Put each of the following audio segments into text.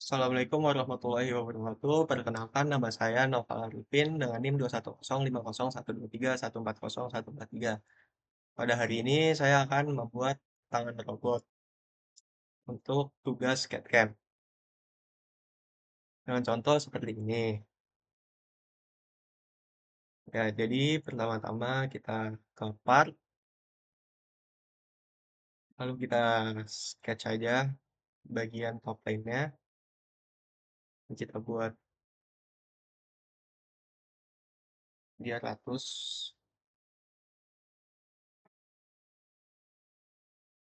Assalamualaikum warahmatullahi wabarakatuh. Perkenalkan nama saya Noval Arifin dengan NIM 210501241401433. Pada hari ini saya akan membuat tangan robot untuk tugas CAD/CAM. Dengan contoh seperti ini. Ya, jadi pertama-tama kita ke part, lalu kita sketch aja bagian top line-nya. Kita buat dia 100,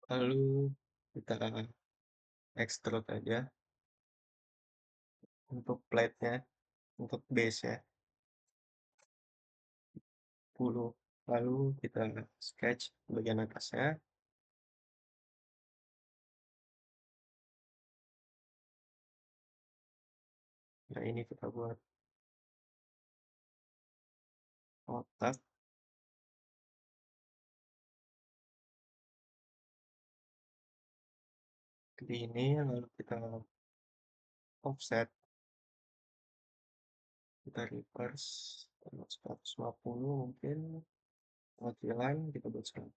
lalu kita extrude aja untuk plate-nya, untuk base-nya. 10. Lalu kita sketch bagian atasnya. Nah, ini kita buat kotak. Seperti ini, lalu kita offset, kita reverse 150 mungkin, pengecilan kita buat 100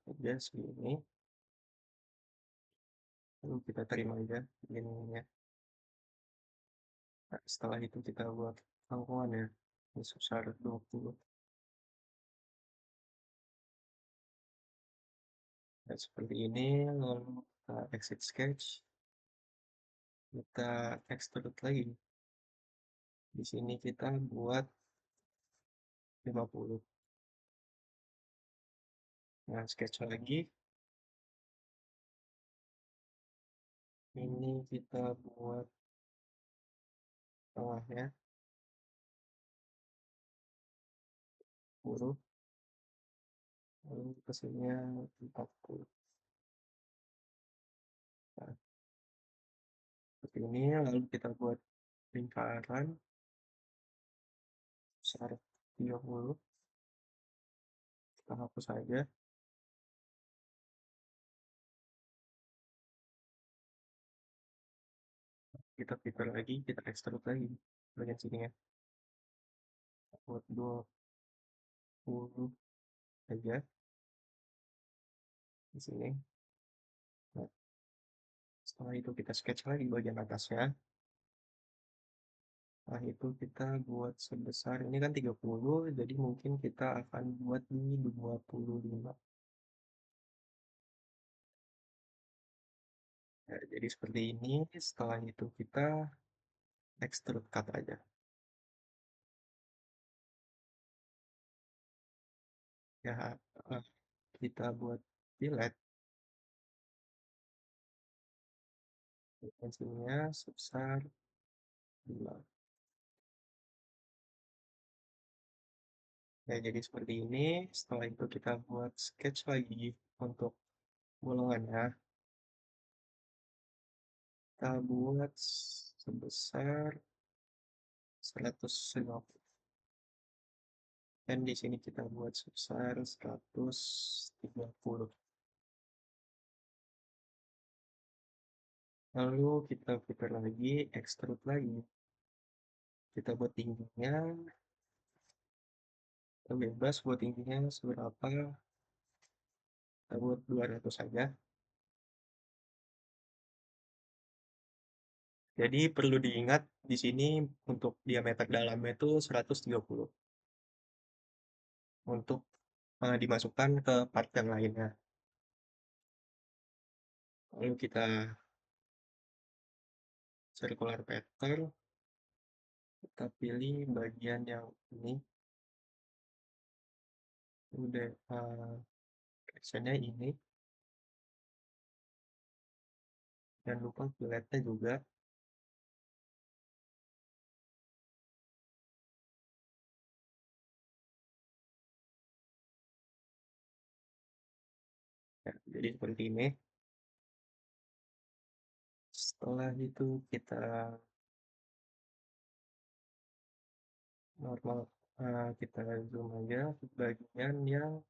aja segini, lalu kita terima aja begininya. Nah, setelah itu kita buat lengkungan ya, ini sebesar 20. Nah, seperti ini, lalu kita exit sketch, kita extrude lagi. Di sini kita buat 50. Nah, sketch lagi. Ini kita buat tengahnya huruf, lalu kesininya 40. Nah, seperti ini, lalu kita buat lingkaran besar 30. Kita hapus saja. Kita filter lagi, kita extrude lagi bagian sini ya. Buat 20 aja di sini. Nah, setelah itu kita sketch lagi bagian atasnya. Setelah itu kita buat sebesar, ini kan 30, jadi mungkin kita akan buat di 25. Ya, jadi seperti ini. Setelah itu kita extrude cut aja. Ya, eh, kita buat fillet dimensinya sebesar 2. Ya, jadi seperti ini. Setelah itu kita buat sketch lagi untuk bolongannya. Kita buat sebesar 150. Dan di sini kita buat sebesar 130. Lalu kita putar lagi, extrude lagi. Kita buat tingginya, kita bebas buat tingginya seberapa. Kita buat 200 saja. Jadi perlu diingat di sini untuk diameter dalamnya itu 130 untuk dimasukkan ke part yang lainnya. Lalu kita circular pattern, kita pilih bagian yang ini, udah actionnya ini, dan lupa filletnya juga. Ya, jadi seperti ini. Setelah itu kita normal, kita zoom aja ke bagian yang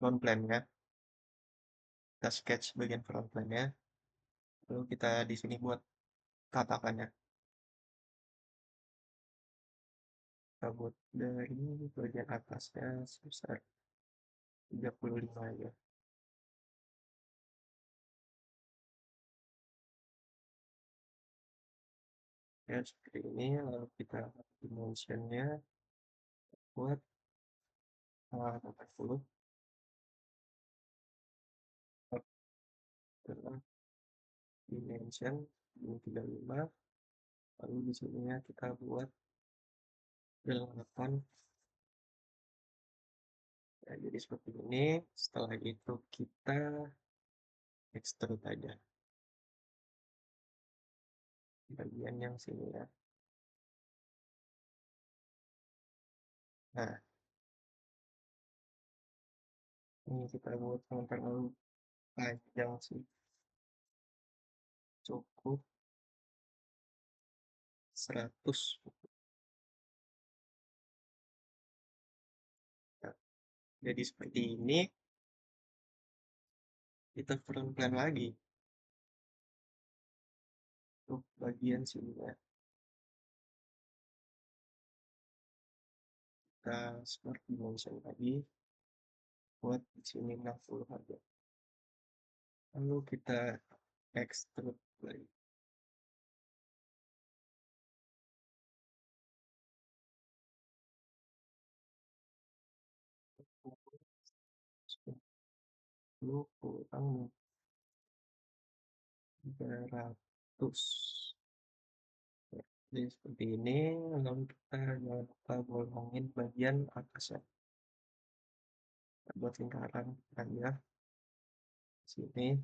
non plan ya. kita sketch bagian front plan-nya, lalu kita di sini buat tatakannya. Kita buat dari bagian atasnya sebesar 35 ya. Ya, seperti ini, lalu kita dimensionnya buat 80 adalah dimension 35, lalu di sini ya kita buat 8. Ya, jadi seperti ini. Setelah itu kita extrude aja bagian yang sini ya. Nah, ini kita buat yang terlalu panjang sih, cukup 100. Nah, jadi seperti ini. Kita front plan lagi untuk bagian sini ya. Kita smart dimension lagi buat di sini 60 aja. Lalu kita extrude lagi. Lalu kurang 300. Jadi seperti ini. Lalu kita jangan lupa bolongin bagian atasnya. Kita buat lingkaran aja sini.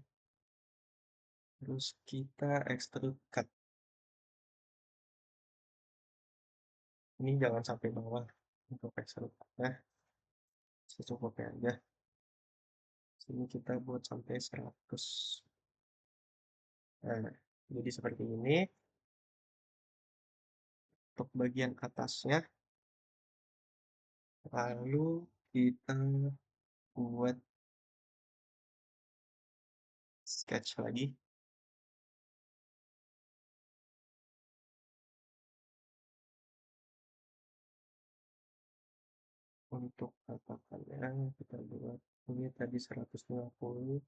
Terus kita extrude cut. Ini jangan sampai bawah untuk extrude cutnya, secukupnya aja. Sini kita buat sampai 100. Nah, jadi seperti ini untuk bagian atasnya. Lalu kita buat sketch lagi untuk patokannya. Kita buat ini tadi 150,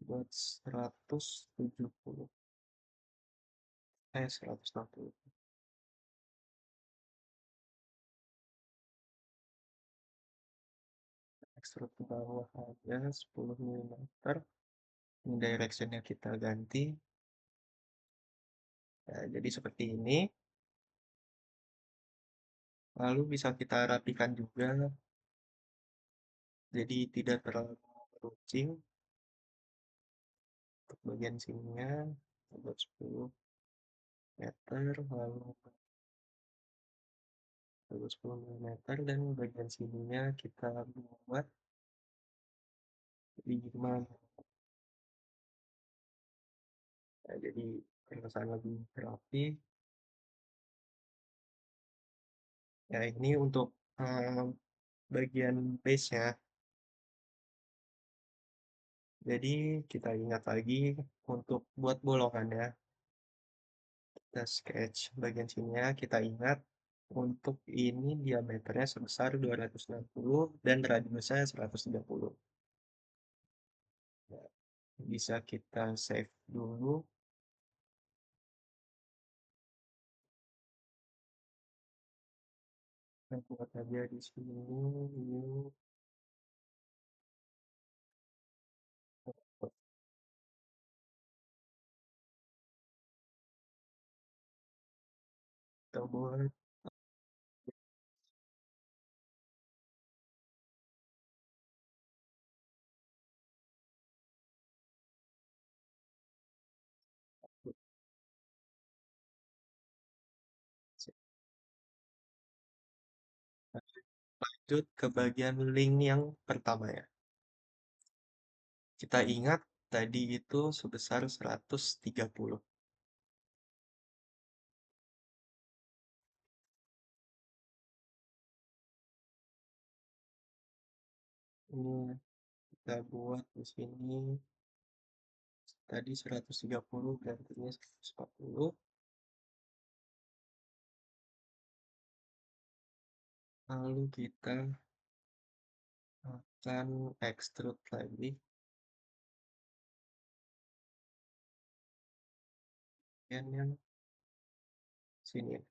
buat 170, 160. Extrude ke bawah aja 10 mm. Ini directionnya kita ganti. Nah, jadi seperti ini. Lalu bisa kita rapikan juga, jadi tidak terlalu runcing. Untuk bagian sininya kita buat 10 meter, lalu 10 mm, dan bagian sininya kita buat 5. Nah, jadi terkesan lebih rapi. Ya, ini untuk bagian base nya. Jadi kita ingat lagi untuk buat bolongannya, kita sketch bagian sininya. Kita ingat untuk ini diameternya sebesar 260 dan radiusnya 130. Nah, bisa kita save dulu. Kita buat aja di sini. New. Kita buat lanjut ke bagian link yang pertama ya. Kita ingat tadi itu sebesar 130. Ini kita buat di sini tadi 130 gantinya 140, lalu kita akan extrude lagi yang sini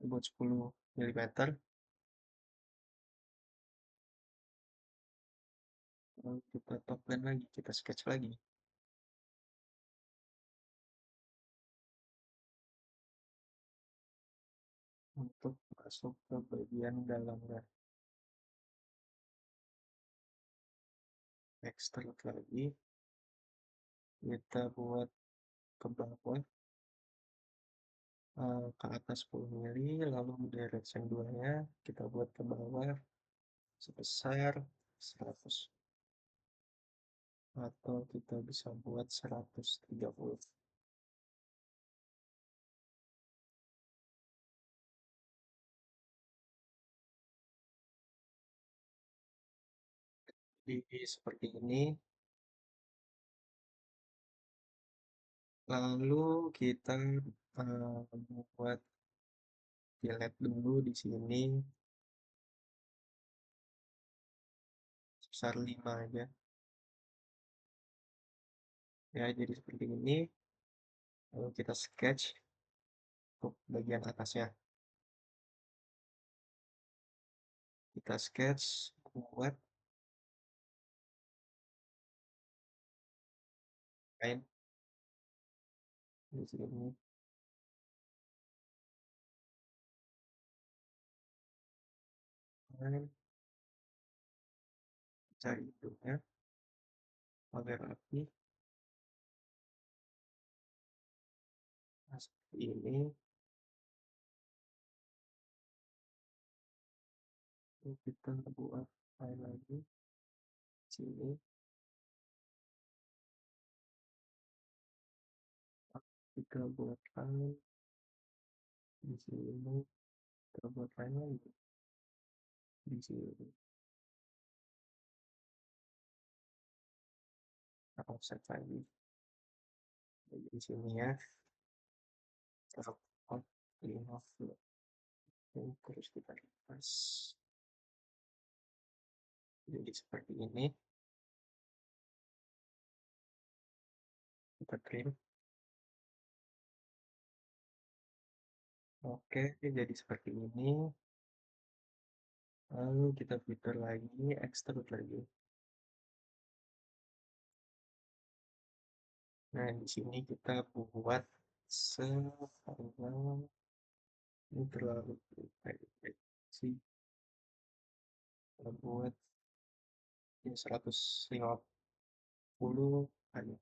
buat 10 mm, lalu kita topkan lagi, kita sketch lagi untuk masuk ke bagian dalamnya. Extrude lagi, kita buat ke bawah, ke atas 10 mili, lalu direction 2 nya kita buat ke bawah sebesar 100, atau kita bisa buat 130. Jadi seperti ini, lalu kita buat fillet dulu di sini sebesar 5 aja ya, jadi seperti ini. Lalu kita sketch untuk bagian atasnya, kita sketch buat kain di sini, kain, cari hidungnya pakai rapi. Nah, seperti ini. Lalu kita buat kain lagi sini, kita buat kain di sini, kita buat kain lagi di sini, kita offset lagi di sini ya, kita out 50, terus kita lepas jadi seperti ini, kita trim. Oke, jadi seperti ini. Lalu kita putar lagi, extrude lagi. Nah, di sini kita buat sepanjang, ini terlalu pendek sih, kita buat ini 150 aja.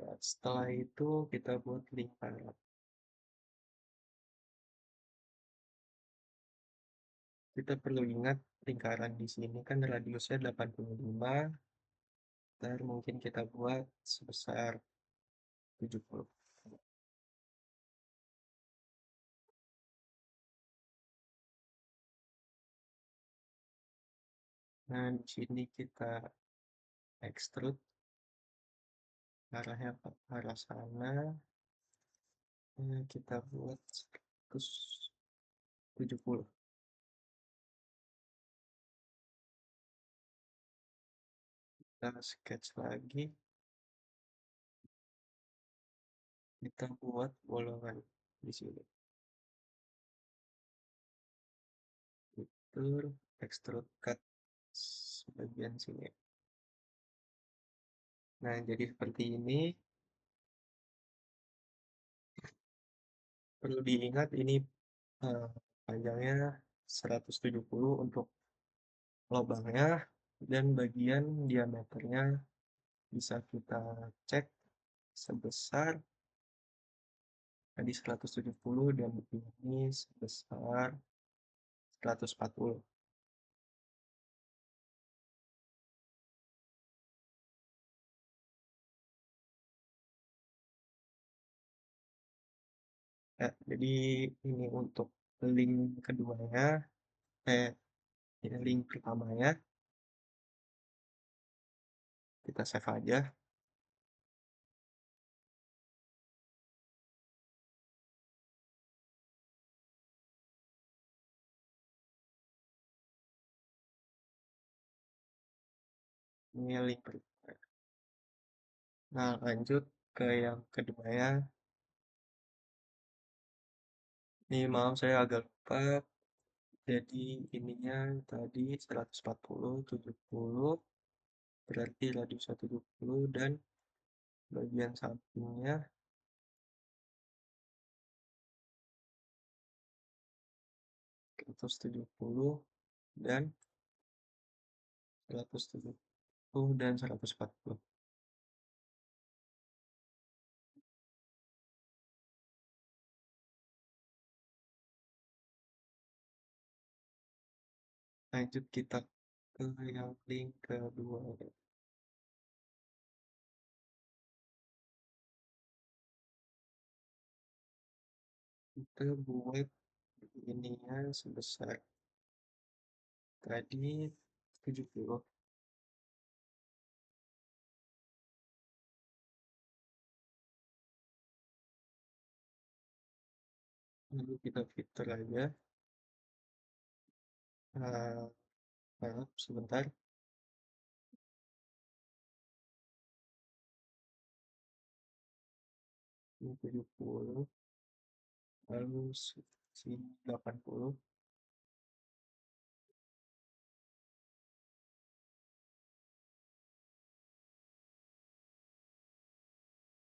Ya, setelah itu kita buat lingkaran. Kita perlu ingat lingkaran di sini kan radiusnya 85, dan mungkin kita buat sebesar 70. Nah, di sini kita extrude arahnya ke arah sana. Nah, kita buat 170. Kita sketch lagi, kita buat bolongan di sini. Fitur extrude cut sebagian sini. Nah, jadi seperti ini. Perlu diingat ini panjangnya 170 untuk lubangnya, dan bagian diameternya bisa kita cek sebesar tadi 170, dan ini sebesar 140. Ya, jadi ini untuk link keduanya, eh, ini link pertamanya, kita save aja. Ini link pertama. Nah, lanjut ke yang keduanya. Ini maaf saya agak lupa. Jadi ininya tadi 140, 70, berarti radiusnya 70 dan bagian sampingnya 170 dan 170 dan 140. Lanjut kita ke yang link kedua. Kita buat ininya sebesar tadi 70. Lalu kita filter aja. Nah, maaf, sebentar. Ini 70. Lalu sini 80.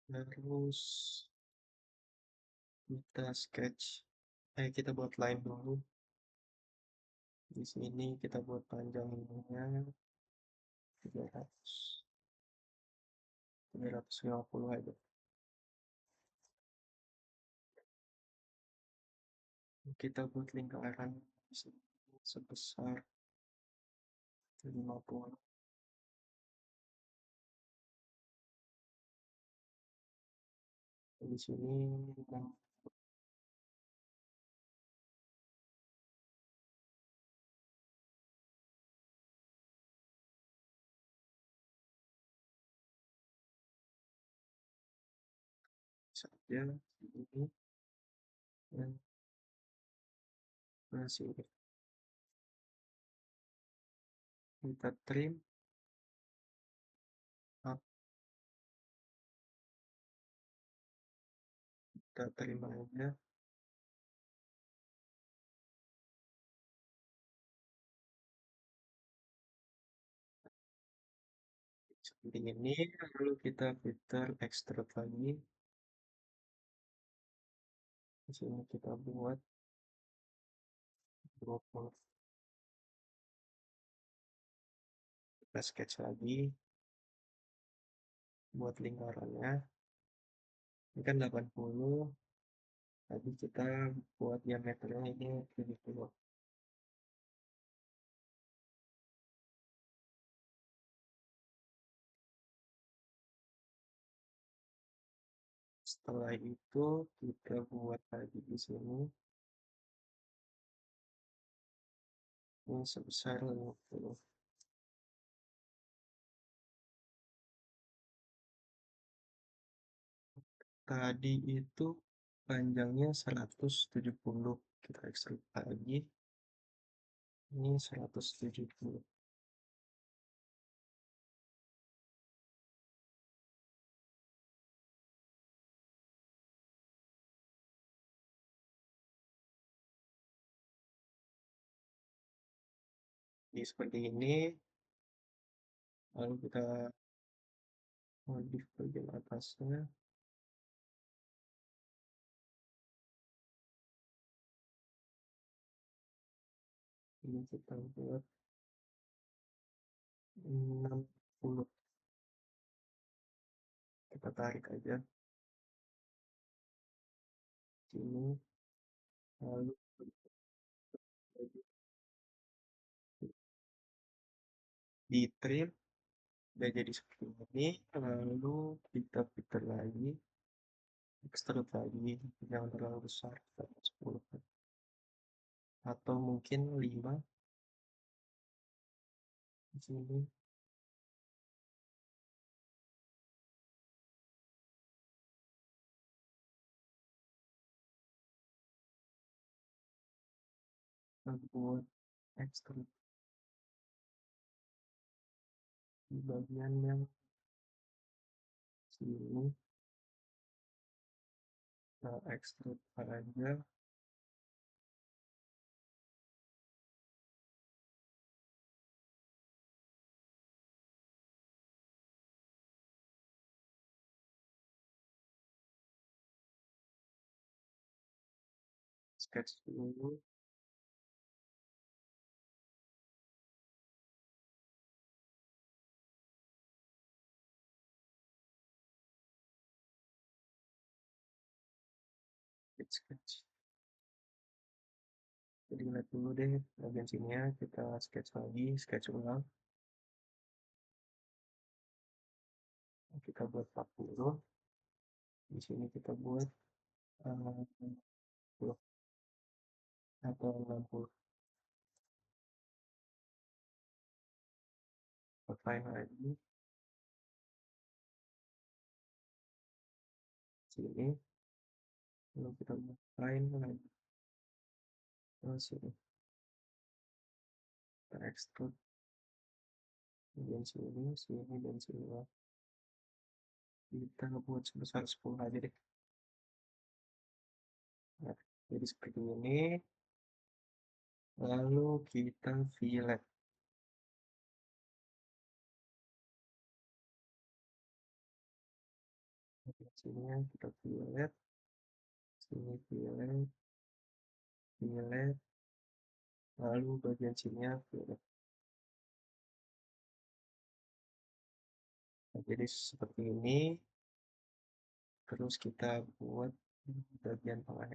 Terus kita sketch. Kita buat line dulu. Di sini kita buat panjang ininya 300, 350 aja. Kita buat lingkaran di sini sebesar 50. Di sini yang saja ini dan masih kita trim up, kita terima aja seperti ini. Lalu kita filter extrude lagi. Di sini kita buat 20. Kita sketch lagi buat lingkarannya. Ini kan 80. Tadi kita buat diameternya ini 70. Setelah itu kita buat lagi di sini ini sebesar 50. Tadi itu panjangnya 170. Kita ekstruk lagi. Ini 170. Jadi seperti ini. Lalu kita modif bagian atasnya. Ini kita buat 60. Kita tarik aja sini. Lalu di trim udah jadi seperti ini. Lalu kita putar lagi, extrude lagi, jangan terlalu besar, 10. atau mungkin 5 di sini. Kita buat ekstrud di bagian yang sini. Kita ekstrud aja. Sketch dulu. Sketch. Jadi lihat dulu deh bagian sini ya. Kita sketch lagi, sketch ulang. Kita buat 40. Di sini kita buat 10 atau 60. Outline lagi. Sini. Lalu kita buat line lagi. Ke sini. Kita extrude bagian sini, sini, dan sini. Kita buat sebesar 10 aja deh. Nah, jadi seperti ini. Lalu kita fillet. Sini ya, kita fillet. Sini fillet. Fillet. Lalu bagian sini ya, fillet. Nah, jadi seperti ini. Terus kita buat bagian tengah.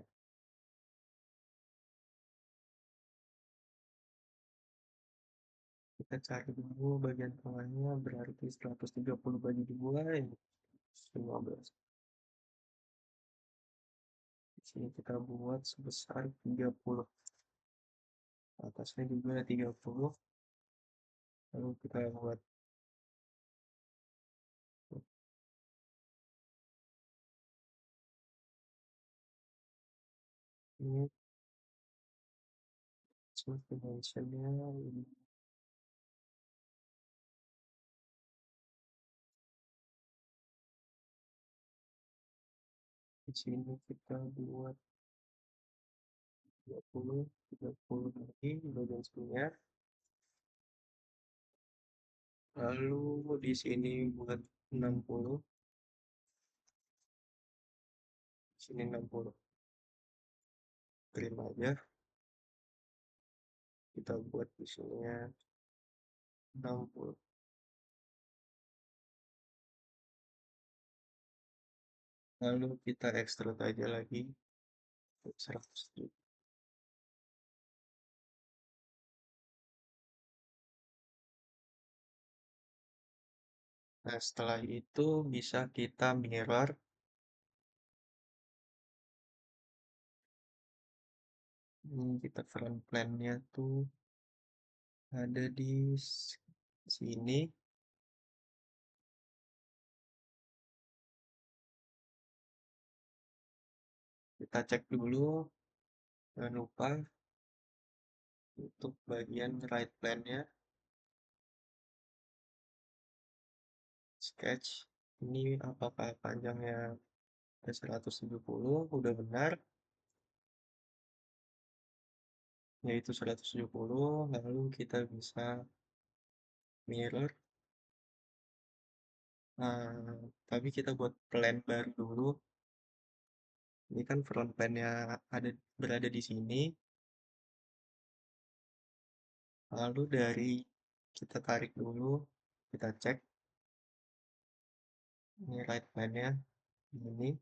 Kita cari dulu bagian tengahnya, berarti 130 bagi 2 ini 15. Di sini kita buat sebesar 30. Atasnya juga 30. Lalu kita buat ini smooth dimensionnya ini. Di sini kita buat 30, 30 lagi bagian sininya. Lalu di sini buat 60. Di sini 60. Terima aja. Kita buat di sininya 60. Lalu kita extrude aja lagi 100 juga. Nah, setelah itu bisa kita mirror. Ini kita front plan-nya tuh ada di sini. Kita cek dulu, jangan lupa untuk bagian right plan-nya. Sketch. Ini apakah panjangnya 170? Udah benar, yaitu 170. Lalu kita bisa mirror. Nah, tapi kita buat plan baru dulu. Ini kan front plan-nya berada di sini. Lalu dari kita tarik dulu, kita cek. Ini right plan-nya ini.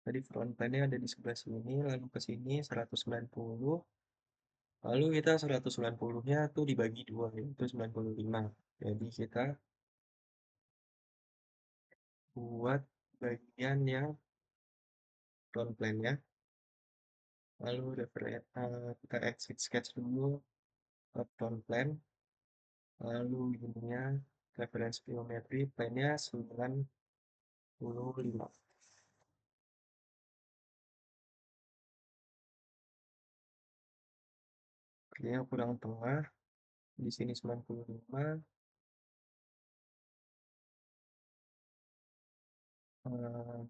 Tadi front plan-nya ada di sebelah sini, lalu ke sini 190. Lalu kita 190-nya tuh dibagi dua, yaitu 95. Jadi kita buat bagian yang front plan-nya. Lalu kita exit sketch dulu ke front plan, lalu ininya reference geometry plan-nya 95. Artinya kurang tengah, di sini 95,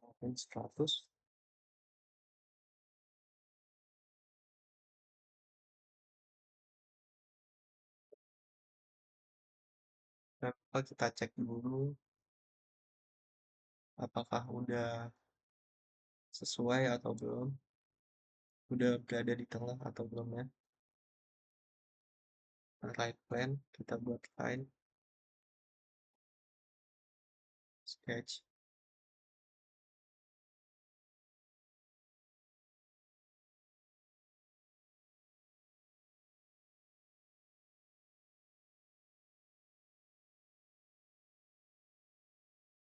mungkin 100. Apa kita cek dulu apakah udah sesuai atau belum, udah berada di tengah atau belum ya. Right plan kita buat line sketch,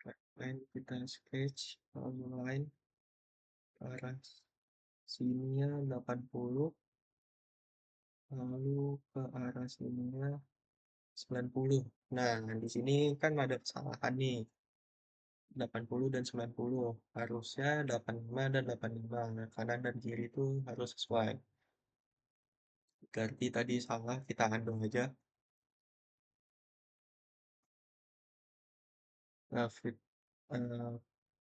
right plan kita sketch, lalu line ke arah sininya 80, lalu ke arah sininya 90. Nah, di sini kan ada kesalahan nih. 80 dan 90. Harusnya 85 dan 85. Nah, kanan dan kiri itu harus sesuai. Berarti tadi salah, kita undo aja. Nah, eh,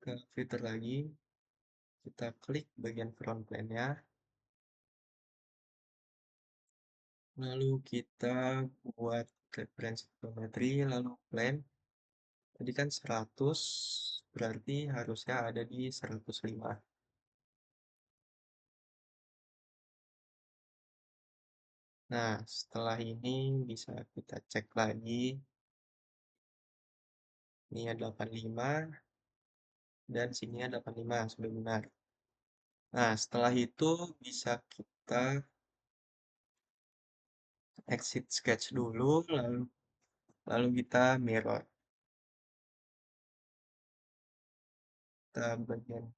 ke filter lagi, kita klik bagian front plan-nya, lalu kita buat reference geometry, lalu plan. Tadi kan 100, berarti harusnya ada di 105. Nah, setelah ini bisa kita cek lagi, ini ada 85, dan sini ada 85, sudah benar. Nah, setelah itu bisa kita exit sketch dulu, lalu kita mirror. Kita bagian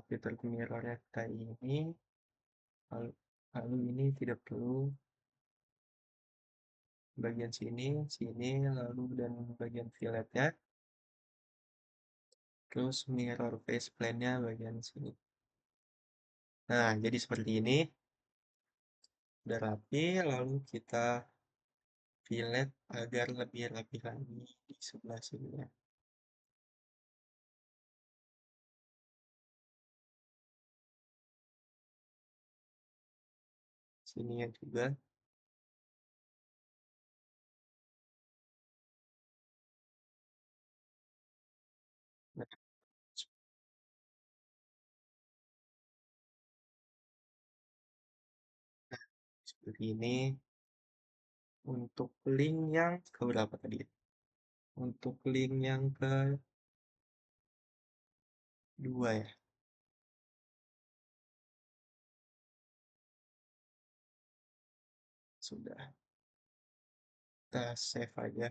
fitur mirrornya kita ini, lalu, lalu ini tidak perlu bagian sini, sini, lalu dan bagian filletnya, terus mirror face plane-nya bagian sini. Nah, jadi seperti ini, udah rapi, lalu kita fillet agar lebih rapi lagi di sebelah sini ya. Sini ya juga. Nah, seperti ini. Untuk link yang keberapa tadi? Untuk link yang kedua ya, sudah. Kita save aja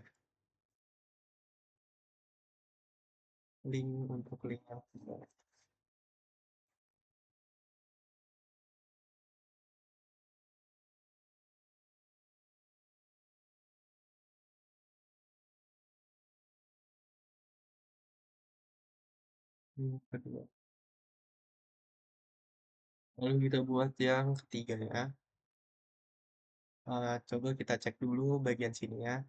link untuk link yang kedua. Link kedua. Lalu kita buat yang ketiga ya. Coba kita cek dulu bagian sini ya.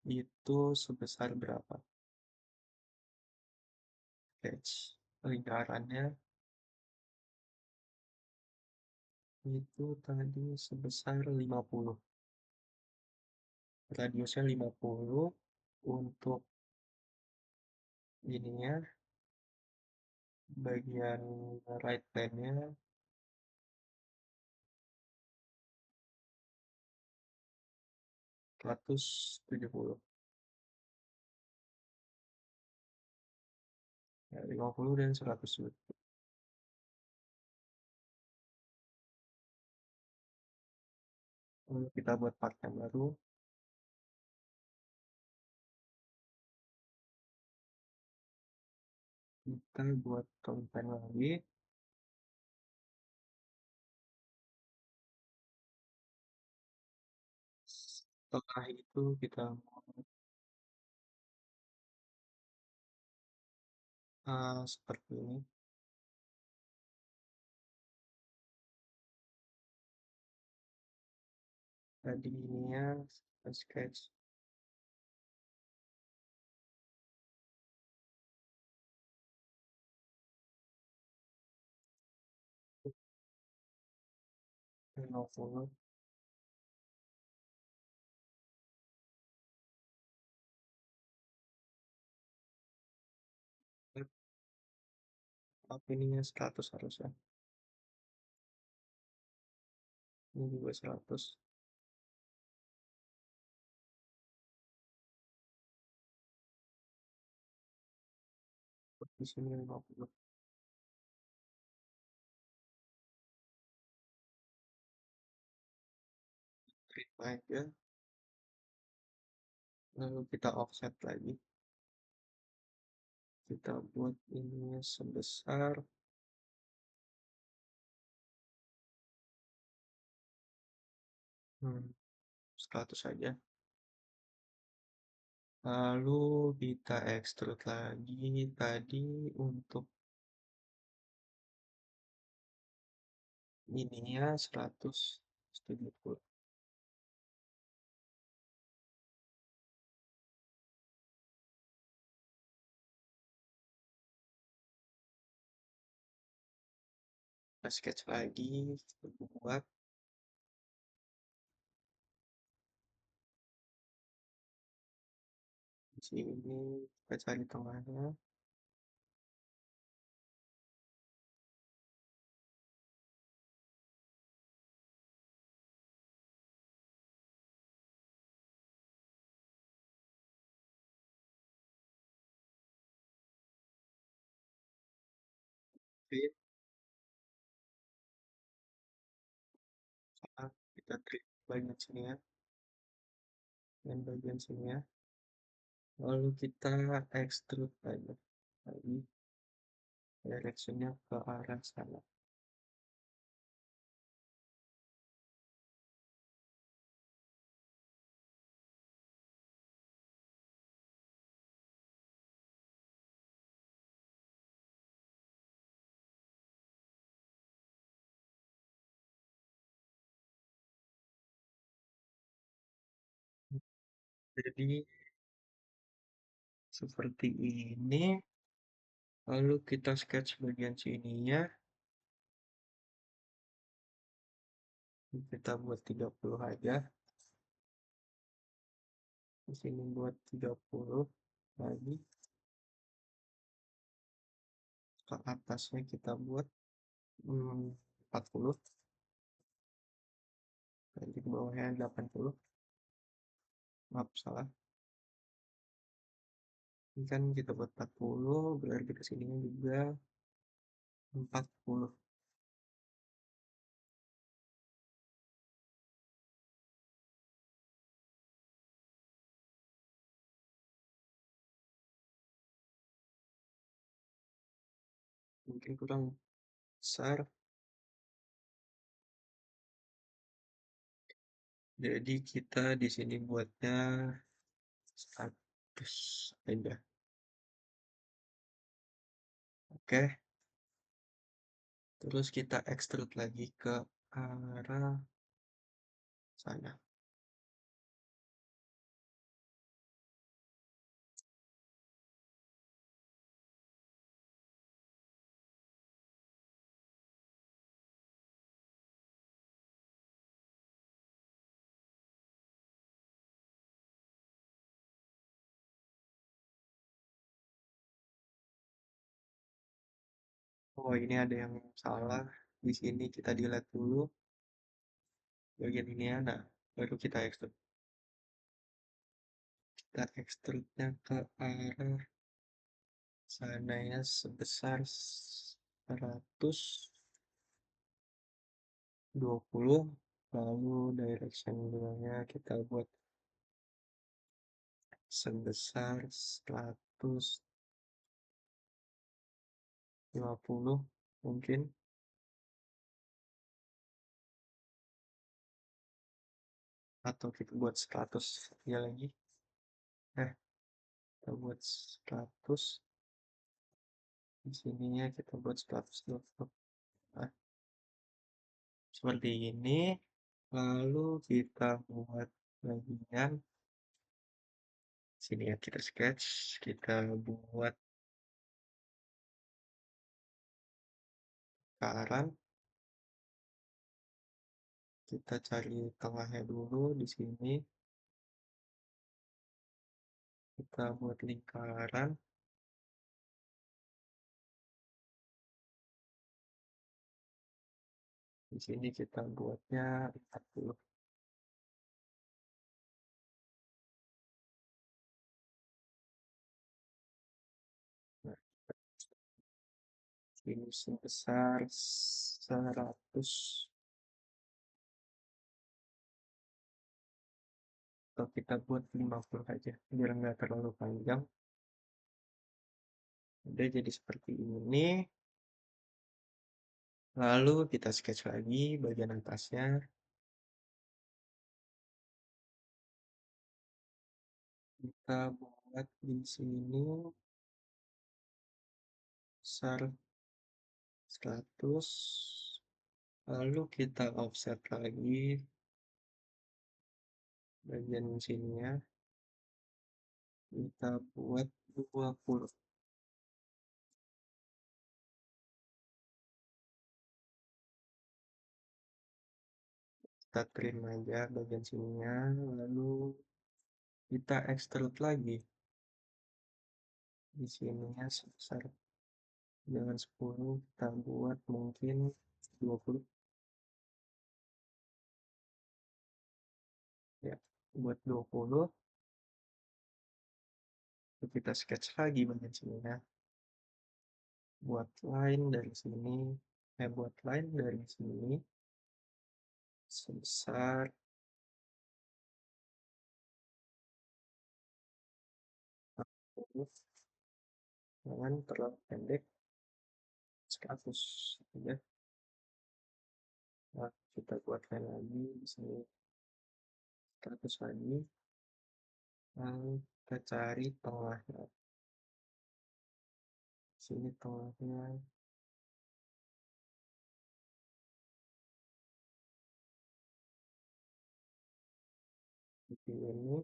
Itu sebesar berapa? Sketch lingkarannya itu tadi sebesar 50. Radiusnya 50 untuk ininya bagian right plane-nya 170. Ya, 50 dan 170. Lalu kita buat part yang baru. Kita buat konten lagi. Setelah itu kita seperti ini. Tadi ininya sketch lima puluh. Tapi ininya 100 harusnya. Ini juga 100. Di sini 50. Terima aja. Lalu kita offset lagi. Kita buat ininya sebesar 100 saja. Lalu kita extrude lagi tadi untuk ininya 170. Kita sketch lagi, kita buat di sini, kita cari tengahnya. Oke, kita klik bagian sini ya, dan bagian sini ya. Lalu kita extrude lagi directionnya ke arah sana. Jadi seperti ini. Lalu kita sketch bagian sininya. Kita buat 30 aja. Di sini buat 30 lagi. Ke atasnya kita buat 40. Nanti ke bawahnya 80. Maaf, salah. Ini kan kita buat 40, berarti ke sininya juga 40. Mungkin kurang besar. Jadi kita di sini buatnya 100 aja. Oke. Terus kita extrude lagi ke arah sana. Oh, ini ada yang salah. Di sini kita delete dulu bagian ini ya. Nah, baru kita extrude. Kita extrude-nya ke arah sana ya sebesar 120. Lalu direction 2-nya kita buat sebesar 150 mungkin. atau kita buat 100 ya lagi. Kita buat 100, di sininya kita buat 120. Nah, seperti ini. Lalu kita buat bagian sini ya, kita sketch, kita buat lingkaran, kita cari tengahnya dulu di sini, kita buat lingkaran, di sini kita buatnya 40. Nah, ini sebesar 100, atau kita buat 50 aja biar nggak terlalu panjang. Udah jadi seperti ini. Lalu kita sketch lagi bagian atasnya. Kita buat di sini besar 100. Lalu kita offset lagi bagian sininya. Kita buat 20. Kita trim aja bagian sininya. Lalu kita extrude lagi. Di sininya sebesar, jangan 10, kita buat mungkin 20. Ya, buat 20. Lalu kita sketch lagi bagian sininya. Buat line dari sini. Buat line dari sini sebesar 40. Jangan terlalu pendek, 100 ya. Nah, kita buat line lagi di sini 100 lagi. Lalu kita cari tengahnya. Sini tengahnya seperti ini.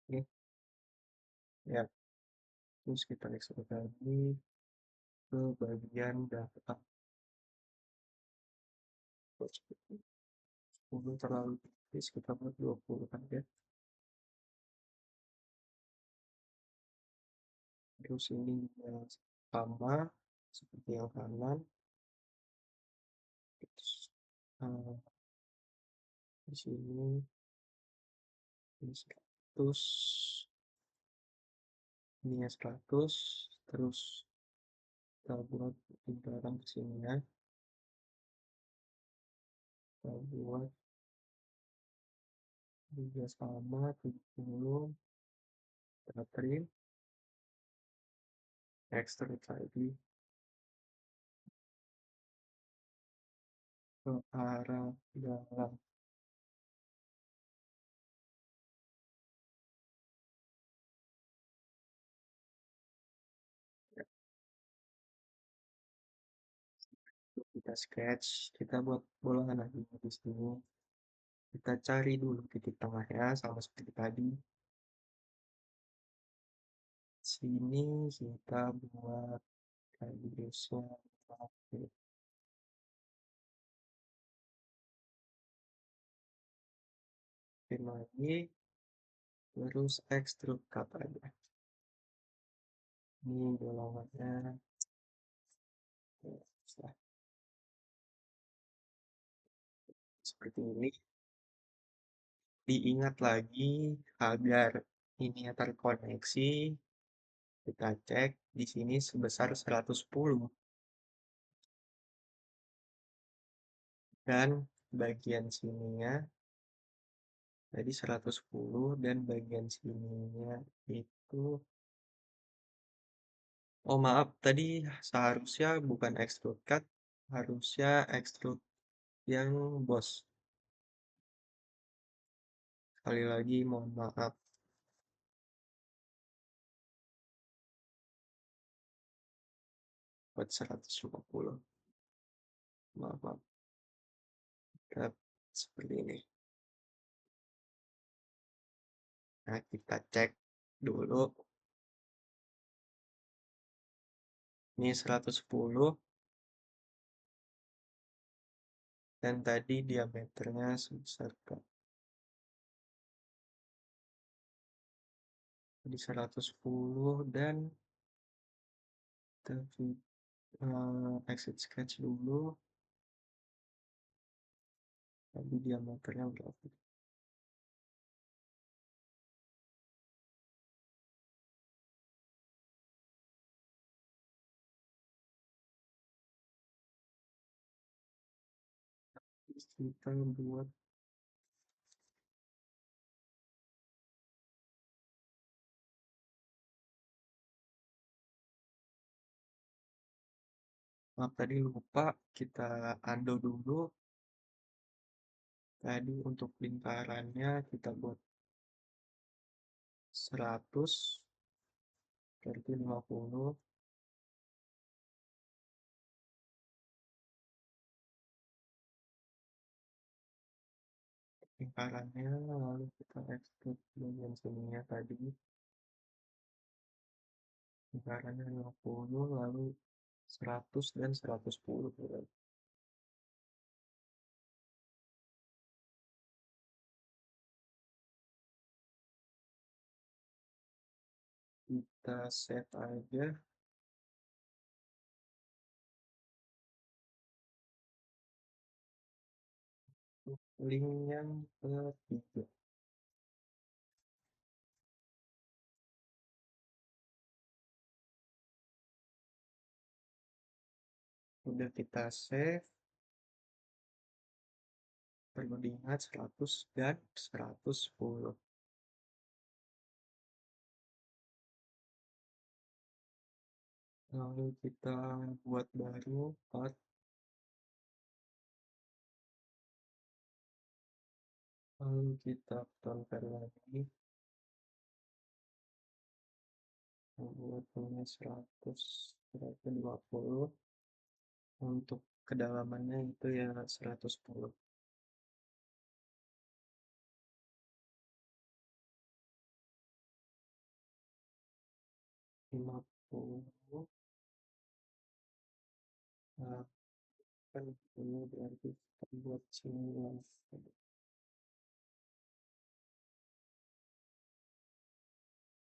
Oke, ya. Terus kita extrude lagi ke bagian belakang. Buat seperti 10 terlalu tipis, kita buat 20 aja. Terus ini yang sama seperti yang kanan. Terus, eh, di sini ini 100, ini ya 100. Terus kita buat lingkaran ke sini ya. Kita buat juga sama 70. Kita trim, extrude lagi ke arah dalam. Kita sketch, kita buat bolongan lagi di sini. Kita cari dulu titik tengahnya sama seperti tadi. Sini kita buat radiusnya 40. Trim lagi, terus extrude cut aja. Ini bolongannya. Ya, seperti ini. Diingat lagi agar ini terkoneksi. Kita cek di sini sebesar 110. Dan bagian sininya tadi 110, dan bagian sininya itu Oh maaf, tadi seharusnya bukan extrude cut, harusnya extrude yang boss. Sekali lagi mohon maaf, buat 150. Maaf, maaf. Kita seperti ini. Nah, kita cek dulu. Ini 110 dan tadi diameternya sebesar di 110 dan kita exit sketch dulu. Tadi diameternya berapa? Terus kita buat maaf tadi lupa kita undo dulu. Tadi untuk lingkarannya kita buat 100 berarti 50 lingkarannya, lalu kita ekstruk bagian sininya tadi lingkarannya 50 lalu 100 dan 110 berarti. Kita set aja link yang ketiga. Udah kita save, perlu diingat 100 dan 110. Lalu kita buat baru part, lalu kita tonton lagi buat punya 100 berarti 20 untuk kedalamannya itu ya 110. 50 nah, kan ini berarti kita buat sini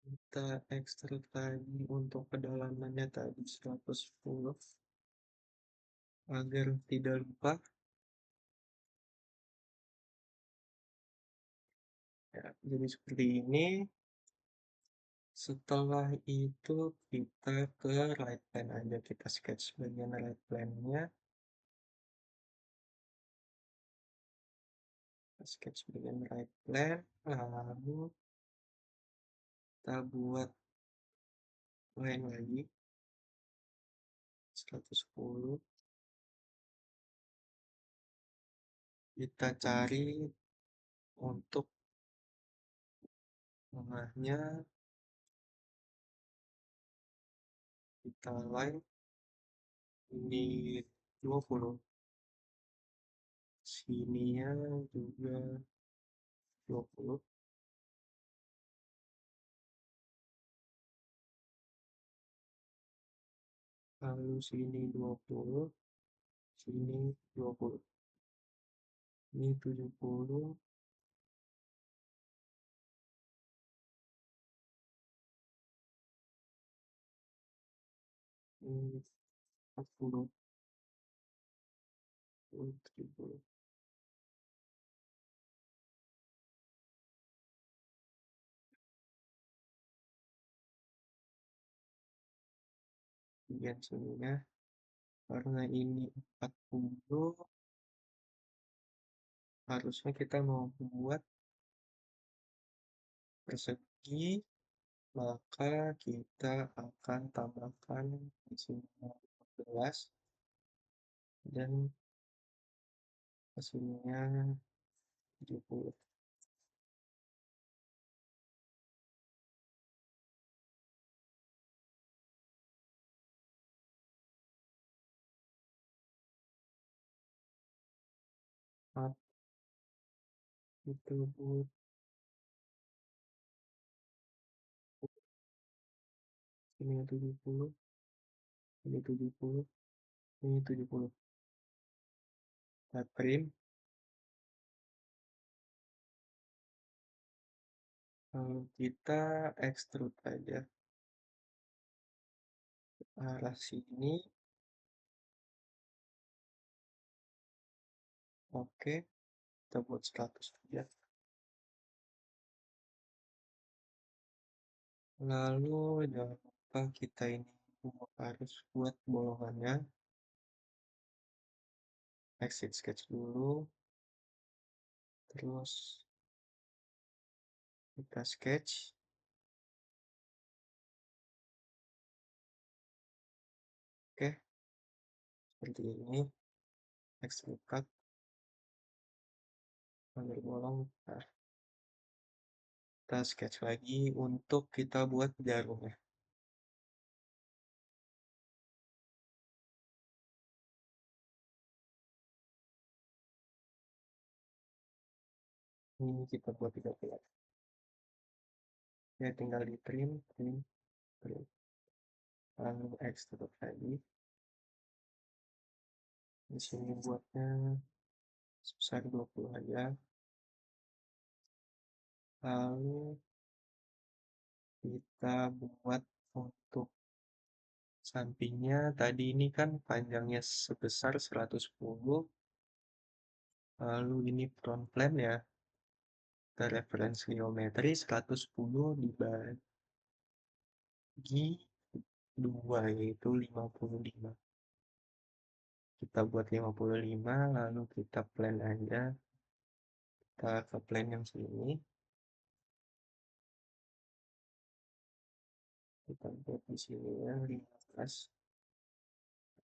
kita ekstrak lagi untuk kedalamannya tadi 110 agar tidak lupa ya, jadi seperti ini. Setelah itu kita ke right plan aja, kita sketch bagian right plan-nya, sketch bagian right plan, lalu kita buat line lagi 110, kita cari untuk tengahnya, kita line ini 20, sininya juga 20, lalu sini 20, sini 20, ini 70, ini 40, 30. Bagian sininya karena ini 40 harusnya kita mau buat persegi maka kita akan tambahkan di sini 14 dan hasilnya 70. Maaf, itu buat ini 70, ini 70, ini 70. Kita print, lalu kita extrude aja ke arah sini. Oke, kita buat 100 aja. Lalu jangan lupa kita ini harus buat bolongannya. Exit sketch dulu, terus kita sketch. Oke, seperti ini. Extrude cut, ambil bolong. Nah, kita sketch lagi untuk kita buat jarumnya. Ini kita buat 30. Ya, tinggal di trim, trim, trim. Lalu extrude lagi. Di sini buatnya sebesar 20 aja. Lalu kita buat untuk sampingnya. Tadi ini kan panjangnya sebesar 110. Lalu ini front plane ya. Kita reference geometri 110 dibagi 2, yaitu 55. Kita buat 55, lalu kita plan aja. Kita ke plan yang sini. Kita buat di sini ya 15.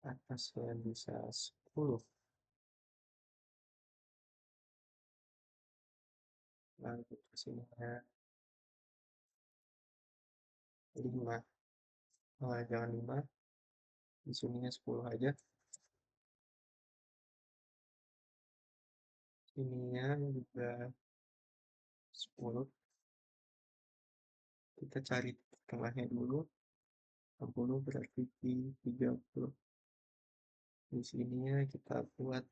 Atasnya bisa 10. Lalu ke sini ya 5. Jangan 5. Di sininya 10 aja. Sininya juga 10. Kita cari tengahnya dulu. 60 berarti di 30. Di sininya kita buat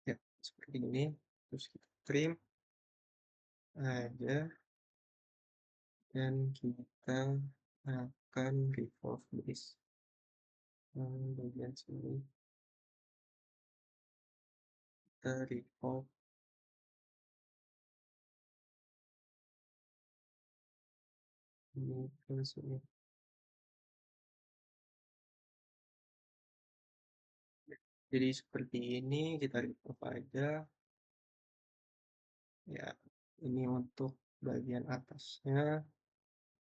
ya seperti ini. Terus kita trim aja dan kita akan revolve base. Bagian sini kita revolve ini ke sini. Jadi seperti ini kita revolve aja. Ya, ini untuk bagian atasnya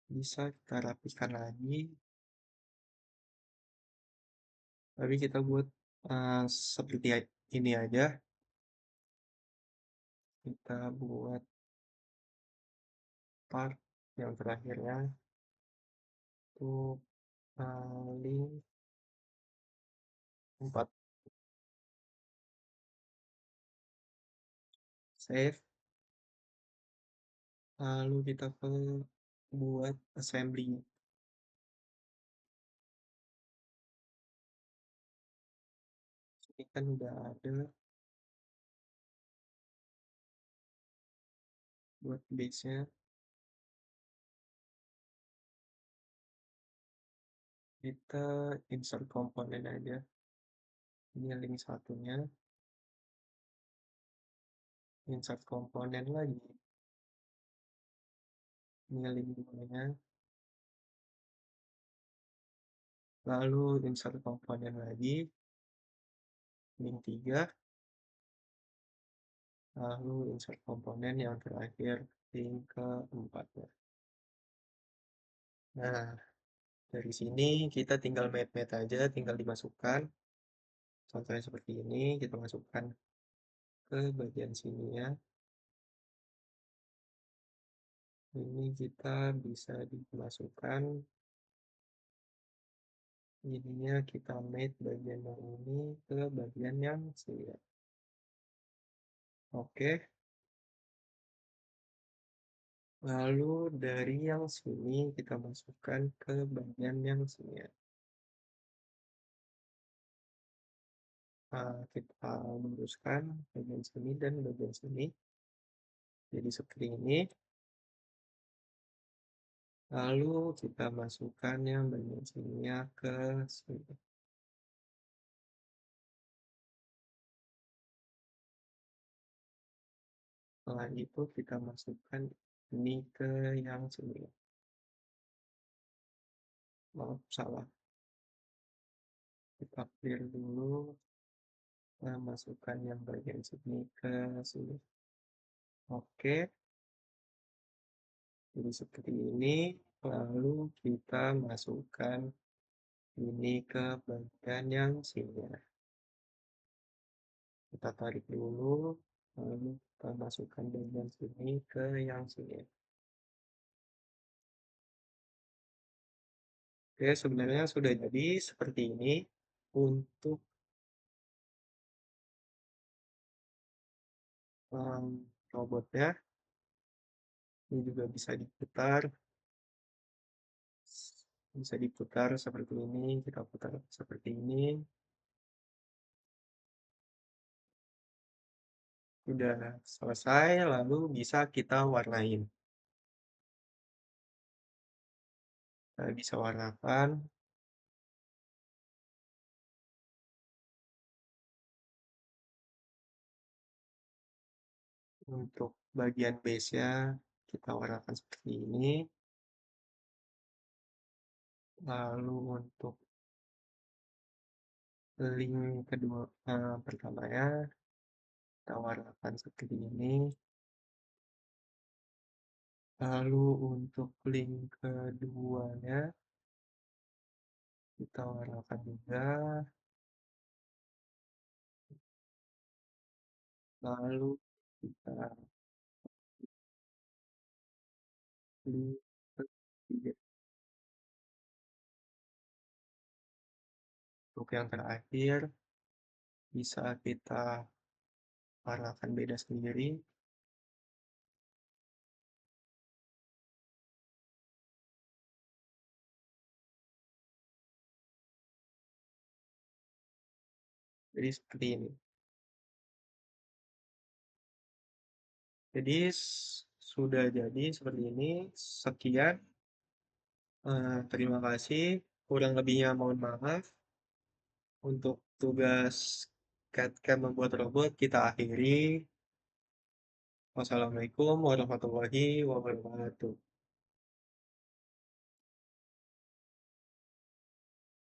bisa kita rapikan lagi. Tapi kita buat seperti ini aja. Kita buat part yang terakhirnya itu paling 4. Save. Lalu kita buat assembly. Ini kan udah ada buat base-nya. Kita insert komponen aja. Ini link satunya. Insert komponen lagi. Ini link duanya. lalu insert komponen lagi, link 3, lalu insert komponen yang terakhir, link keempat ya. Nah, dari sini kita tinggal map-map aja, tinggal dimasukkan. Contohnya seperti ini, kita masukkan ke bagian sini ya. Ini kita bisa dimasukkan, ininya kita map bagian yang ini ke bagian yang sini ya. Oke, lalu dari yang sini kita masukkan ke bagian yang sini ya. Nah, kita luruskan bagian sini dan bagian sini. Jadi seperti ini. Lalu kita masukkan yang bagian sininya ke sini. Setelah itu kita masukkan ini ke yang sini. Maaf, salah. Kita clear dulu. Kita masukkan yang bagian sini ke sini. Oke, jadi seperti ini. Lalu kita masukkan ini ke bagian yang sini. Kita tarik dulu. Lalu kita masukkan bagian sini ke yang sini. Oke, sebenarnya sudah jadi seperti ini untuk robotnya. Ini juga bisa diputar seperti ini, kita putar seperti ini. Sudah selesai, lalu bisa kita warnain. Kita bisa warnakan untuk bagian base-nya, kita warnakan seperti ini. Lalu untuk link kedua pertamanya, kita warnakan seperti ini. Lalu untuk link keduanya, kita warnakan juga. Lalu kita link ketiga. Untuk yang terakhir, bisa kita warnakan beda sendiri. Jadi seperti ini. Jadi sudah jadi seperti ini. Sekian. Terima kasih. Kurang lebihnya mohon maaf. Untuk tugas CAD-CAM membuat robot kita akhiri. Wassalamualaikum warahmatullahi wabarakatuh.